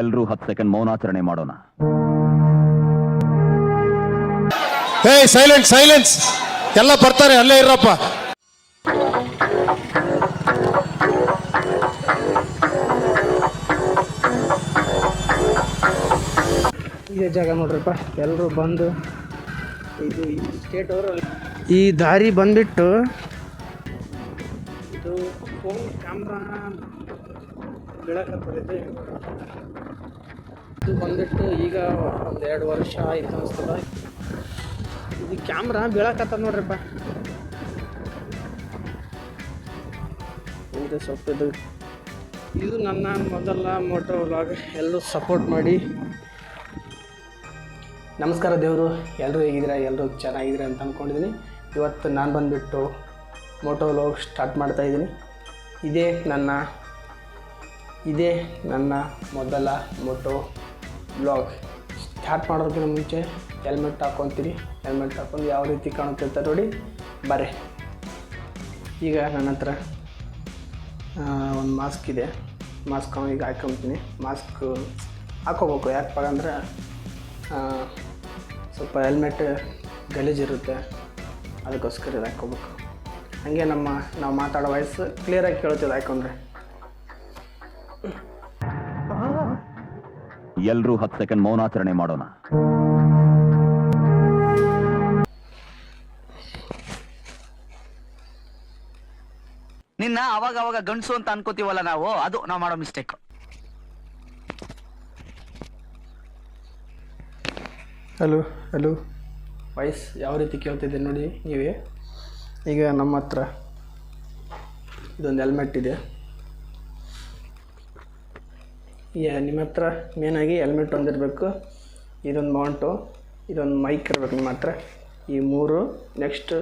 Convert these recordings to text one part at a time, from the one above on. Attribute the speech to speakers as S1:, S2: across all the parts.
S1: ಎಲ್ಲರೂ 10 ಸೆಕೆಂಡ್ ಮೌನಾಚರಣೆ ಮಾಡೋಣ.
S2: ಹೇ silence silence, ಎಲ್ಲ ಬರ್ತಾರೆ, ಅಲ್ಲೇ ಇರಪ್ಪ.
S3: ಇದೇ ಜಾಗ ನೋಡ್ರಪ್ಪ, ಎಲ್ಲರೂ ಬಂದು ಇದು ಸ್ಟೇಟ್ ಅವರಲ್ಲಿ ಈ ದಾರಿ ಬಂದ್ಬಿಟ್ಟು ಇದು ಫೋನ್ ಕ್ಯಾಮ್ರಾ ಬೀಳಕತ್ತದೆ. ಇದು ಬಂದ್ಬಿಟ್ಟು ಈಗ ಒಂದು 2 ವರ್ಷ ಆಯ್ತು ಅನಿಸ್ತದ. ಇದು ಕ್ಯಾಮ್ರಾ ಬೀಳಕತ್ತದ ನೋಡ್ರಪ್ಪ. ಇದು ಸ್ವಲ್ಪ ಇದು ನನ್ನ ಮೊದಲ ಮೋಟೋ ವ್ಲಾಗ್. ಎಲ್ಲರೂ ಸಪೋರ್ಟ್ ಮಾಡಿ. ನಮಸ್ಕಾರ ದೇವರು, ಎಲ್ಲರೂ ಹೇಗಿದ್ದೀರಾ? ಎಲ್ಲರೂ ಚೆನ್ನಾಗಿದ್ದೀರಾ ಅಂತ ಅಂದ್ಕೊಂಡಿದ್ದೀನಿ. ಇವತ್ತು ನಾನು ಬಂದುಬಿಟ್ಟು ಮೋಟೋ ವ್ಲಾಗ್ ಸ್ಟಾರ್ಟ್ ಮಾಡ್ತಾಯಿದ್ದೀನಿ. ಇದೇ ನನ್ನ ಮೊದಲ ಮೋಟೋ ವ್ಲಾಗ್. ಸ್ಟಾರ್ಟ್ ಮಾಡೋದಕ್ಕಿಂತ ಮುಂಚೆ ಹೆಲ್ಮೆಟ್ ಹಾಕ್ಕೊತೀರಿ. ಹೆಲ್ಮೆಟ್ ಹಾಕ್ಕೊಂಡು ಯಾವ ರೀತಿ ಕಾಣುತ್ತಿರ್ತಾರೆ ನೋಡಿ ಬರ್ರಿ. ಈಗ ನನ್ನ ಹತ್ರ ಒಂದು ಮಾಸ್ಕ್ ಇದೆ. ಮಾಸ್ಕ್ ಈಗ ಹಾಕ್ಕೊತೀನಿ. ಮಾಸ್ಕ್ ಹಾಕ್ಕೋಬೇಕು, ಯಾಕಪ್ಪ ಅಂದ್ರೆ ಸ್ವಲ್ಪ ಹೆಲ್ಮೆಟ್ ಗಲೀಜಿರುತ್ತೆ, ಅದಕ್ಕೋಸ್ಕರ ಇದು ಹಾಕ್ಕೋಬೇಕು. ಹಾಗೆ ನಾವು ಮಾತಾಡೋ ವಾಯ್ಸ್ ಕ್ಲಿಯರಾಗಿ ಕೇಳ್ತಿದ್ದು ಹಾಕ್ಕೊಂಡ್ರೆ.
S1: ಎಲ್ಲರೂ 10 ಸೆಕೆಂಡ್ ಮೌನಾಚರಣೆ ಮಾಡೋಣ.
S4: ನಿನ್ನ ಅವಾಗ ಗಂಡಸು ಅಂತ ಅನ್ಕೋತೀವಲ್ಲ ನಾವು, ಅದು ನಾವು ಮಾಡೋ ಮಿಸ್ಟೇಕ್.
S3: ಹಲೋ ವಾಯ್ಸ್ ಯಾವ ರೀತಿ ಕೇಳ್ತಿದ್ದೆ ನೋಡಿ ನೀವೇ. ಈಗ ನಮ್ಮ ಹತ್ರ ಇದೊಂದು ಹೆಲ್ಮೆಟ್ ಇದೆ. ನಿಮ್ಮ ಹತ್ರ ಮೇನಾಗಿ ಹೆಲ್ಮೆಟ್ ಒಂದಿರಬೇಕು, ಇದೊಂದು ಮೌಂಟು, ಇದೊಂದು ಮೈಕ್ ಇರಬೇಕು ನಿಮ್ಮ ಹತ್ರ. ಈ 3 ನೆಕ್ಸ್ಟ್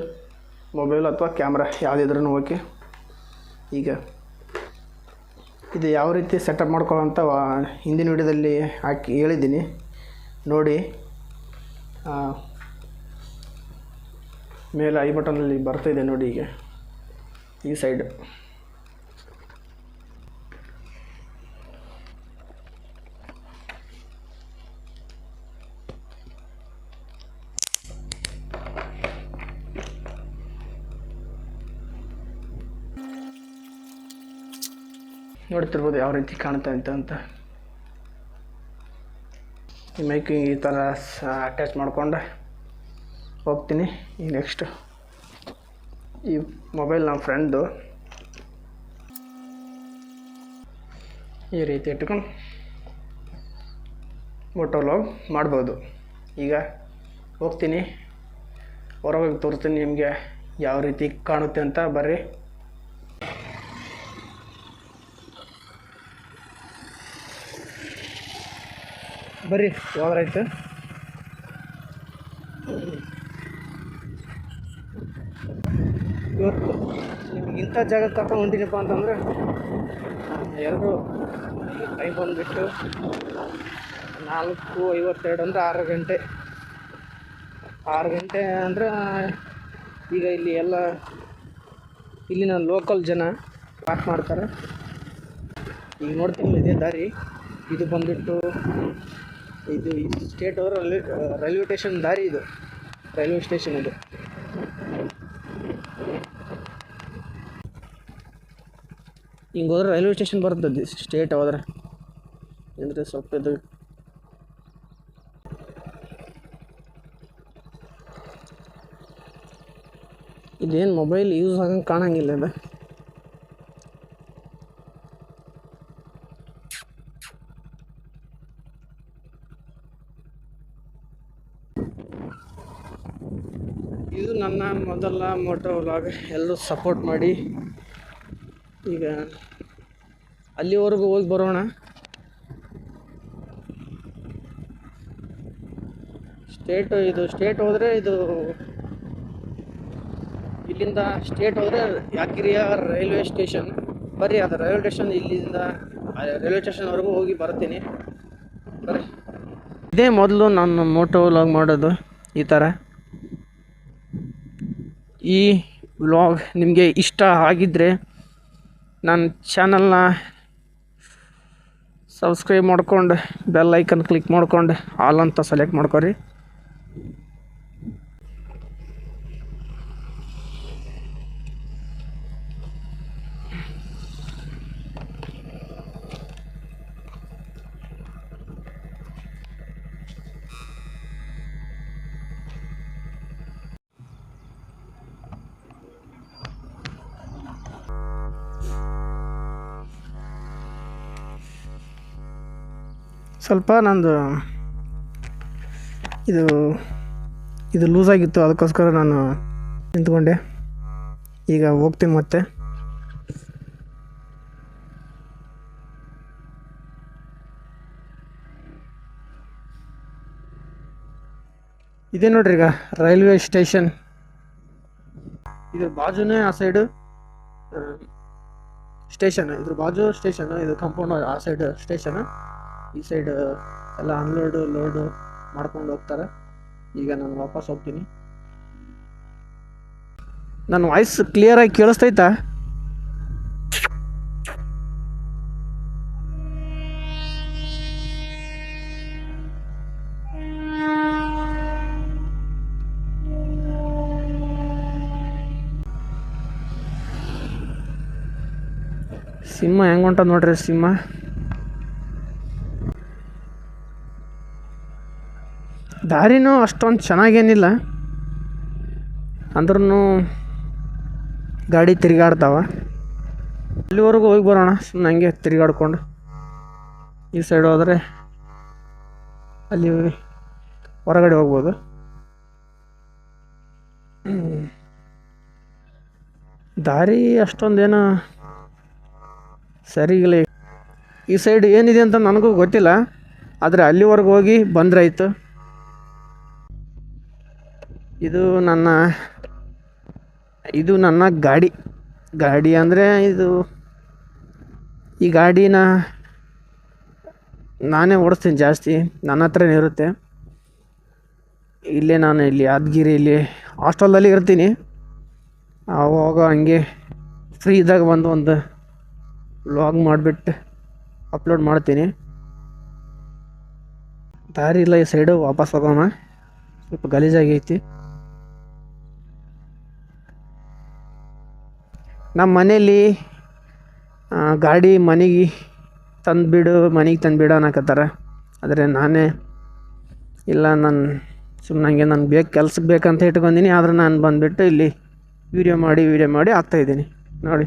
S3: ಮೊಬೈಲ್ ಅಥವಾ ಕ್ಯಾಮ್ರಾ ಯಾವುದಿದ್ರೂ ಓಕೆ. ಈಗ ಇದು ಯಾವ ರೀತಿ ಸೆಟಪ್ ಮಾಡ್ಕೊಳ್ಳೋಂಥ ಹಿಂದಿನ ವಿಡಿಯೋದಲ್ಲಿ ಹಾಕಿ ಹೇಳಿದ್ದೀನಿ ನೋಡಿ. ಮೇಲೆ ಐ ಬಟನಲ್ಲಿ ಬರ್ತಾಯಿದೆ ನೋಡಿ. ಈಗ ಈ ಸೈಡ್ ನೋಡ್ತಿರ್ಬೋದು ಯಾವ ರೀತಿ ಕಾಣ್ತಾ ಅಂತ. ಈ ಮೈಕ್ ಈ ಥರ ಅಟ್ಯಾಚ್ ಮಾಡ್ಕೊಂಡು ಹೋಗ್ತೀನಿ. ಈಗ ನೆಕ್ಸ್ಟ್ ಈ ಮೊಬೈಲ್ ನಮ್ಮ ಫ್ರೆಂಡ್ದು, ಈ ರೀತಿ ಇಟ್ಕೊಂಡು ಮೋಟೋ ವ್ಲಾಗ್ ಮಾಡ್ಬೋದು. ಈಗ ಹೋಗ್ತೀನಿ, ಹೊರಗೆ ತೋರಿಸ್ತೀನಿ ನಿಮಗೆ ಯಾವ ರೀತಿ ಕಾಣುತ್ತೆ ಅಂತ. ಬರ್ರಿ. ಯಾವ್ದಾಯ್ತು ಇವತ್ತು ನಿಮ್ಗೆ ಇಂಥ ಜಾಗಕ್ಕೆ ಕರ್ಕೊಂಡು ಹೊಂಟಿನಪ್ಪ ಅಂತಂದರೆ, ಎಲ್ಲರೂ ಟೈಮ್ ಬಂದುಬಿಟ್ಟು 4:52 ಅಂದರೆ 6 ಗಂಟೆ. 6 ಗಂಟೆ ಅಂದರೆ ಈಗ ಇಲ್ಲಿ ಎಲ್ಲ ಇಲ್ಲಿನ ಲೋಕಲ್ ಜನ ಪಾರ್ಕ್ ಮಾಡ್ತಾರೆ. ಈಗ ನೋಡ್ತೀನಿ ಇದೇ ದಾರಿ. ಇದು ಬಂದುಬಿಟ್ಟು ಇದು ಸ್ಟೇಟ್ ಅವರ ರೈಲ್ವೆ ಸ್ಟೇಷನ್ ದಾರಿ. ಇದು ರೈಲ್ವೆ ಸ್ಟೇಷನ್. ಇದು ಹಿಂಗೆ ಹೋದ್ರೆ ರೈಲ್ವೆ ಸ್ಟೇಷನ್ ಬರ್ತದೆ ಸ್ಟೇಟ್ ಹೋದ್ರೆ. ಅಂದರೆ ಸ್ವಲ್ಪ ಇದು ಇದೇನು ಮೊಬೈಲ್ ಯೂಸ್ ಆಗಂಗೆ ಕಾಣಂಗಿಲ್ಲ. ಇದು ಇದು ನನ್ನ ಮೊದಲ ಮೋಟೋ ವ್ಲಾಗ್. ಎಲ್ಲರೂ ಸಪೋರ್ಟ್ ಮಾಡಿ. ಈಗ ಅಲ್ಲಿವರೆಗೂ ಹೋಗಿ ಬರೋಣ. ಸ್ಟೇಟ್ ಹೋದರೆ ಇದು ಇಲ್ಲಿಂದ ಸ್ಟೇಟ್ ಹೋದರೆ ಯಾದಗಿರಿಯ ರೈಲ್ವೆ ಸ್ಟೇಷನ್. ಬರ್ರಿ, ಅದು ರೈಲ್ವೆ ಸ್ಟೇಷನ್. ಇಲ್ಲಿಂದ ರೈಲ್ವೆ ಸ್ಟೇಷನ್ವರೆಗೂ ಹೋಗಿ ಬರ್ತೀನಿ. ಬರ್ರಿ. ಇದೇ ಮೊದಲು ನಾನು ಮೋಟೋ ವ್ಲಾಗ್ ಮಾಡೋದು ಈ ಥರ. ಈ ವ್ಲಾಗ್ ನಿಮಗೆ ಇಷ್ಟ ಆಗಿದ್ದರೆ ನನ್ನ ಚಾನಲ್ನ ಸಬ್ಸ್ಕ್ರೈಬ್ ಮಾಡ್ಕೊಂಡು ಬೆಲ್ ಐಕನ್ ಕ್ಲಿಕ್ ಮಾಡ್ಕೊಂಡು ಆಲ್ ಅಂತ ಸೆಲೆಕ್ಟ್ ಮಾಡ್ಕೊರಿ. ಸ್ವಲ್ಪ ನಂದು ಇದು ಲೂಸ್ ಆಗಿತ್ತು, ಅದಕ್ಕೋಸ್ಕರ ನಾನು ನಿಂತ್ಕೊಂಡೆ. ಈಗ ಹೋಗ್ತೀನಿ ಮತ್ತೆ. ಇದೇ ನೋಡ್ರಿ ಈಗ ರೈಲ್ವೆ ಸ್ಟೇಷನ್. ಇದ್ರ ಬಾಜುನೇ ಆ ಸೈಡು ಸ್ಟೇಷನ್, ಇದ್ರ ಬಾಜು ಸ್ಟೇಷನ್, ಇದು ಕಾಂಪೌಂಡ್ ಆ ಸೈಡ್ ಸ್ಟೇಷನ್, ಈ ಸೈಡ್ ಎಲ್ಲ ಅನ್ಲೋಡು ಲೋಡು ಮಾಡ್ಕೊಂಡು ಹೋಗ್ತಾರೆ. ಈಗ ನಾನು ವಾಪಸ್ ಹೋಗ್ತೀನಿ. ನನ್ನ ವಾಯ್ಸ್ ಕ್ಲಿಯರಾಗಿ ಕೇಳಿಸ್ತೈತಾ? ಸಿಂಹ ಹೆಂಗೆ ಹೊಂಟ ನೋಡ್ರಿ. ಸಿಂಹ ದಾರಿನೂ ಅಷ್ಟೊಂದು ಚೆನ್ನಾಗೇನಿಲ್ಲ, ಅಂದ್ರೂ ಗಾಡಿ ತಿರುಗಾಡ್ತಾವ. ಅಲ್ಲಿವರೆಗೂ ಹೋಗಿ ಬರೋಣ ಸುಮ್ಮನೆ ಹಂಗೆ ತಿರುಗಾಡ್ಕೊಂಡು. ಈ ಸೈಡ್ ಹೋದರೆ ಅಲ್ಲಿ ಹೊರಗಡೆ ಹೋಗ್ಬೋದು. ದಾರಿ ಅಷ್ಟೊಂದೇನು ಸರಿಗಿಲ್ಲ. ಈ ಸೈಡ್ ಏನಿದೆ ಅಂತ ನನಗೂ ಗೊತ್ತಿಲ್ಲ, ಆದರೆ ಅಲ್ಲಿವರೆಗೂ ಹೋಗಿ ಬಂದ್ರಾಯ್ತು. ಇದು ನನ್ನ ಗಾಡಿ ಅಂದರೆ ಈ ಗಾಡಿನ ನಾನೇ ಓಡಿಸ್ತೀನಿ ಜಾಸ್ತಿ, ನನ್ನ ಹತ್ರನೇ ಇರುತ್ತೆ. ನಾನು ಇಲ್ಲಿ ಯಾದಗಿರಿಯಲ್ಲಿ ಹಾಸ್ಟೆಲಲ್ಲಿ ಇರ್ತೀನಿ. ಆವಾಗ ಹಂಗೆ ಫ್ರೀ ಇದ್ದಾಗ ಒಂದು ವ್ಲಾಗ್ ಮಾಡಿಬಿಟ್ಟು ಅಪ್ಲೋಡ್ ಮಾಡ್ತೀನಿ. ದಾರಿ ಇಲ್ಲ ಈ ಸೈಡು, ವಾಪಸ್ ಹೋಗೋಣ. ಸ್ವಲ್ಪ ಗಲೀಜಾಗೈತಿ. ನಮ್ಮ ಮನೇಲಿ ಗಾಡಿ ಮನೆಗೆ ತಂದುಬಿಡು ಅನ್ನಕತ್ತಾರೆ. ಆದರೆ ನಾನೇ ಇಲ್ಲ, ನಾನು ಸುಮ್ಮನೆ ನನಗೆ ಕೆಲ್ಸಕ್ಕೆ ಬೇಕಂತ ಇಟ್ಕೊಂಡಿನಿ. ಆದರೆ ನಾನು ಬಂದುಬಿಟ್ಟು ಇಲ್ಲಿ ವಿಡಿಯೋ ಮಾಡಿ ಹಾಕ್ತಾಯಿದ್ದೀನಿ ನೋಡಿ.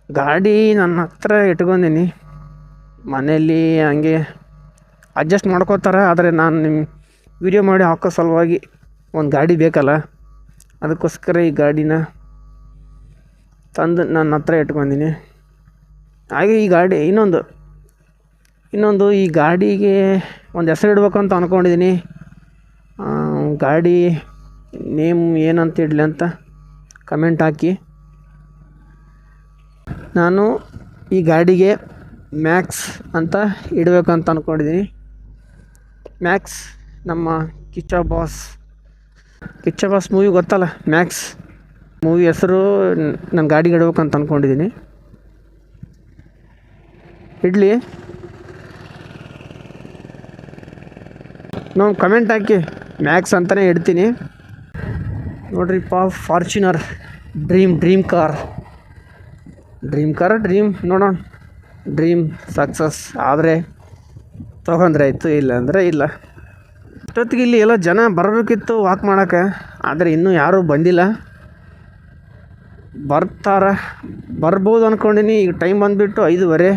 S3: ಗಾಡಿ ನನ್ನ ಹತ್ರ ಇಟ್ಕೊಂಡಿನಿ, ಮನೆಯಲ್ಲಿ ಹಂಗೆ ಅಡ್ಜಸ್ಟ್ ಮಾಡ್ಕೋತಾರೆ. ಆದರೆ ನಾನು ನಿಮ್ಮ ವಿಡಿಯೋ ಮಾಡಿ ಹಾಕೋ ಸಲುವಾಗಿ ಒಂದು ಗಾಡಿ ಬೇಕಲ್ಲ, ಅದಕ್ಕೋಸ್ಕರ ಈ ಗಾಡಿನ ತಂದು ನನ್ನ ಹತ್ರ ಇಟ್ಕೊಂಡಿನಿ. ಹಾಗೆ ಈ ಗಾಡಿ ಇನ್ನೊಂದು ಈ ಗಾಡಿಗೆ ಒಂದು ಹೆಸರು ಇಡಬೇಕು ಅಂತ ಅಂದ್ಕೊಂಡಿದ್ದೀನಿ. ಗಾಡಿ ನೇಮ್ ಏನಂತ ಇಡಲಿ ಅಂತ ಕಮೆಂಟ್ ಹಾಕಿ. ನಾನು ಈ ಗಾಡಿಗೆ ಮ್ಯಾಕ್ಸ್ ಅಂತ ಇಡಬೇಕಂತ ಅಂದ್ಕೊಂಡಿದ್ದೀನಿ. ಮ್ಯಾಕ್ಸ್ ನಮ್ಮ ಕಿಚ್ಚ ಬಾಸ್ ಮೂವಿ ಗೊತ್ತಲ್ಲ, ಮ್ಯಾಕ್ಸ್ ಮೂವಿ ಹೆಸರು ನನ್ನ ಗಾಡಿಗೆ ಇಡಬೇಕಂತ ಅಂದ್ಕೊಂಡಿದ್ದೀನಿ. ಇಡಲಿ, ನಾವು ಕಮೆಂಟ್ ಹಾಕಿ ಮ್ಯಾಕ್ಸ್ ಅಂತಲೇ ಇಡ್ತೀನಿ. ನೋಡ್ರಿಪ್ಪ, ಫಾರ್ಚುನರ್ ಡ್ರೀಮ್ ಕಾರ್ ನೋಡೋಣ. ಡ್ರೀಮ್ ಸಕ್ಸಸ್ ಆದರೆ ತೊಗೊಂಡ್ರೆ ಆಯಿತು, ಇಲ್ಲ ಅಂದರೆ ಇಲ್ಲ. ಇಷ್ಟೊತ್ತಿಗೆ ಇಲ್ಲಿ ಎಲ್ಲ ಜನ ಬರಬೇಕಿತ್ತು ವಾಕ್ ಮಾಡೋಕ್ಕೆ, ಆದರೆ ಇನ್ನೂ ಯಾರೂ ಬಂದಿಲ್ಲ. ಬರ್ಬೋದು ಅಂದ್ಕೊಂಡಿನಿ. ಈಗ ಟೈಮ್ ಬಂದುಬಿಟ್ಟು 5:30,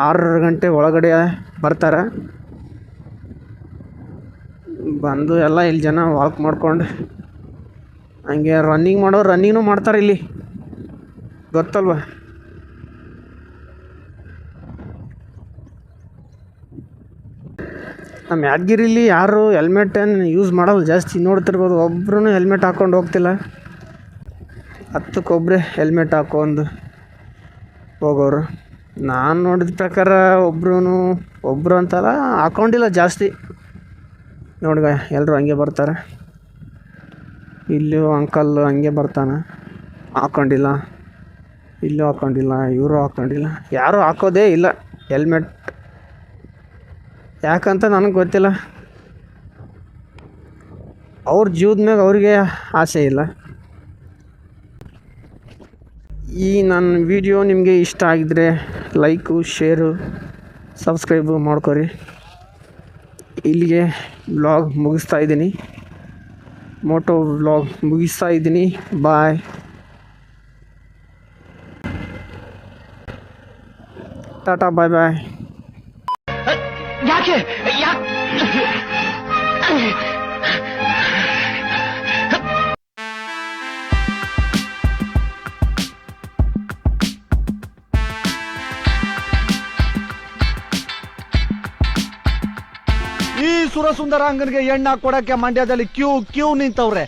S3: 6 ಗಂಟೆ ಒಳಗಡೆ ಬರ್ತಾರೆ. ಬಂದು ಎಲ್ಲ ಇಲ್ಲಿ ಜನ ವಾಕ್ ಮಾಡ್ಕೊಂಡು ಹಂಗೆ ರನ್ನಿಂಗ್ನೂ ಮಾಡ್ತಾರೆ ಇಲ್ಲಿ, ಗೊತ್ತಲ್ವ. ನಮ್ಮ ಯಾದಗಿರಿಲಿ ಯಾರು ಹೆಲ್ಮೆಟನ್ನು ಯೂಸ್ ಮಾಡೋದು ಜಾಸ್ತಿ ನೋಡ್ತಿರ್ಬೋದು. ಒಬ್ಬರೂ ಹೆಲ್ಮೆಟ್ ಹಾಕ್ಕೊಂಡು ಹೋಗ್ತಿಲ್ಲ. 10ಕ್ಕೆ ಹೆಲ್ಮೆಟ್ ಹಾಕ್ಕೊಂಡು ಹೋಗೋರು. ನಾನು ನೋಡಿದ ಪ್ರಕಾರ ಒಬ್ಬರು ಅಂತಲ್ಲ, ಹಾಕ್ಕೊಂಡಿಲ್ಲ ಜಾಸ್ತಿ. ನೋಡ್ಗ ಎಲ್ಲರೂ ಹಂಗೆ ಬರ್ತಾರೆ. ಇಲ್ಲೂ ಅಂಕಲ್ ಹಂಗೆ ಬರ್ತಾನೆ, ಹಾಕ್ಕೊಂಡಿಲ್ಲ. ಇಲ್ಲೂ ಹಾಕ್ಕೊಂಡಿಲ್ಲ, ಇವರು ಹಾಕ್ಕೊಂಡಿಲ್ಲ, ಯಾರೂ ಹಾಕೋದೇ ಇಲ್ಲ ಹೆಲ್ಮೆಟ್. ಯಾಕಂತ ನನಗೆ ಗೊತ್ತಿಲ್ಲ. ಅವ್ರ ಜೀವದ ಮ್ಯಾಗ ಅವ್ರಿಗೆ ಆಸೆ ಇಲ್ಲ. ಈ ನನ್ನ ವಿಡಿಯೋ ನಿಮಗೆ ಇಷ್ಟ ಆಗಿದ್ರೆ ಲೈಕು, ಶೇರು, ಸಬ್ಸ್ಕ್ರೈಬು ಮಾಡ್ಕೊರಿ. ಇಲ್ಲಿಗೆ ವ್ಲಾಗ್ ಮುಗಿಸ್ತಾ ಇದ್ದೀನಿ. ಮೋಟೋ ವ್ಲಾಗ್ ಮುಗಿಸ್ತಾ ಇದ್ದೀನಿ. ಬಾಯ್. ಟಾಟಾ, ಬಾಯ್ ಬಾಯ್.
S4: ಯಾಕೆ
S5: ಈ ಸುರಸುಂದರಾಂಗನಿಗೆ ಎಣ್ಣ ಕೊಡಕ್ಕೆ ಮಂಡ್ಯದಲ್ಲಿ ಕ್ಯೂ ನಿಂತವ್ರೆ.